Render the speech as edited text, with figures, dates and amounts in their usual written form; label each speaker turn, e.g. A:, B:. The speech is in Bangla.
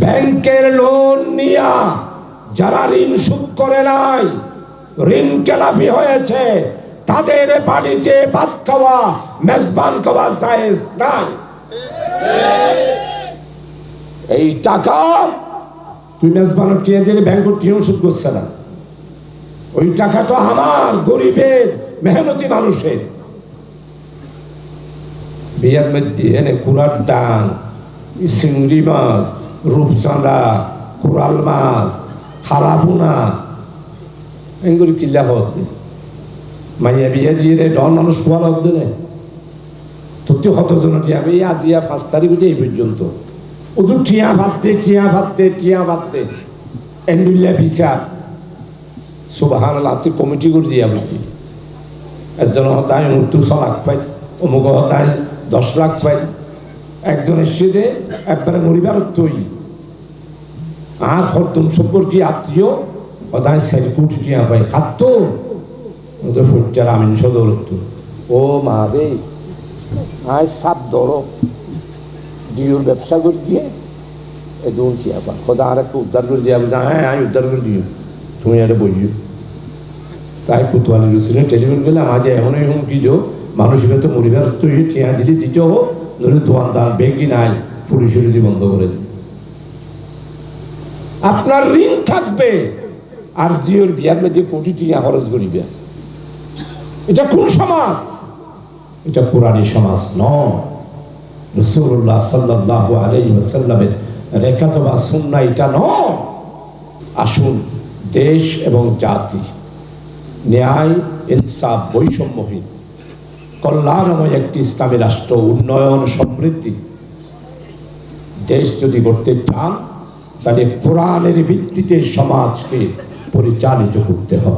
A: ব্যাংকের লোন নিয়া যারা ঋণ শোধ করে নাই, ঋণ খেলাপি হয়েছে, তাদের বাড়িতে ভাত খাওয়া, মেজবান খাওয়া জায়েজ নাই। এই টাকা তুই মেজবানের টিয়ে দিলে ব্যাংকের টিও শোধ করছে না। ওই টাকা তো আমার গরিবের মেহনতি মানুষের। বিয়ার মধ্যে এনে কুড়ার ডাং, চিংড়ি মাছ, রূপচাঁদা, কোরাল মাছ, খারাপুনা এগুলি কিল্লা হতে মাইয়া বিয়া দিয়ে রে ডন মানুষ খোয়াল হতে নে তোর কতজন আমি আজিয়া 5 তারিখ এই পর্যন্ত ওদের টিয়া ভাবতে এন্ডুল্লা বিচার সুবাহান তুই কমিটি করে দিয়া বুঝি একজন হতায় 29 লাখ পাই, অমুক হতায় 10 লাখ পাই, একজনের সেদে একবারে মরিবার তৈ আর হরদম সম্পর্কে আত্মীয় হতায় 4 কোটি টিয়া পাই খাত ওদের ফুটার আমিন সদর ও মা রে আয় সাপ ধরো ডিওর ব্যবসা করে দিয়ে এ দুন টিয়া পা খোদা আর একটু উদ্ধার করে দিয়া বলছে হ্যাঁ আমি উদ্ধার করে দিও, তুমি এটা বইও। তাই কুতুয়ালি রুসিনে টেলিফোন করলে আজ এমনই হুমকি দিও মানুষের তো মরিবার তুই টিয়া দিলে দিতে হোক, নইলে দোয়ানদার বেগি নাই ফুড়ি বন্ধ করে দিন। আপনার ঋণ থাকবে আর জিওর বিয়ার মধ্যে কোটি টিয়া খরচ করিবে। এটা কোন সমাজ? এটা কোরআনী সমাজ নয়। রাসূলুল্লাহ সাল্লাল্লাহু আলাইহি ওয়াসাল্লামের রেখাত বা সুন্নাহ এটা নয়। আসুন দেশ এবং জাতি ন্যায়, ইনসাফ, বৈষম্যহীন, কল্যাণময় একটি ইসলামী রাষ্ট্র, উন্নয়ন, সমৃদ্ধি দেশ যদি করতে চান তাহলে কোরআনের ভিত্তিতে সমাজকে পরিচালিত করতে হবে।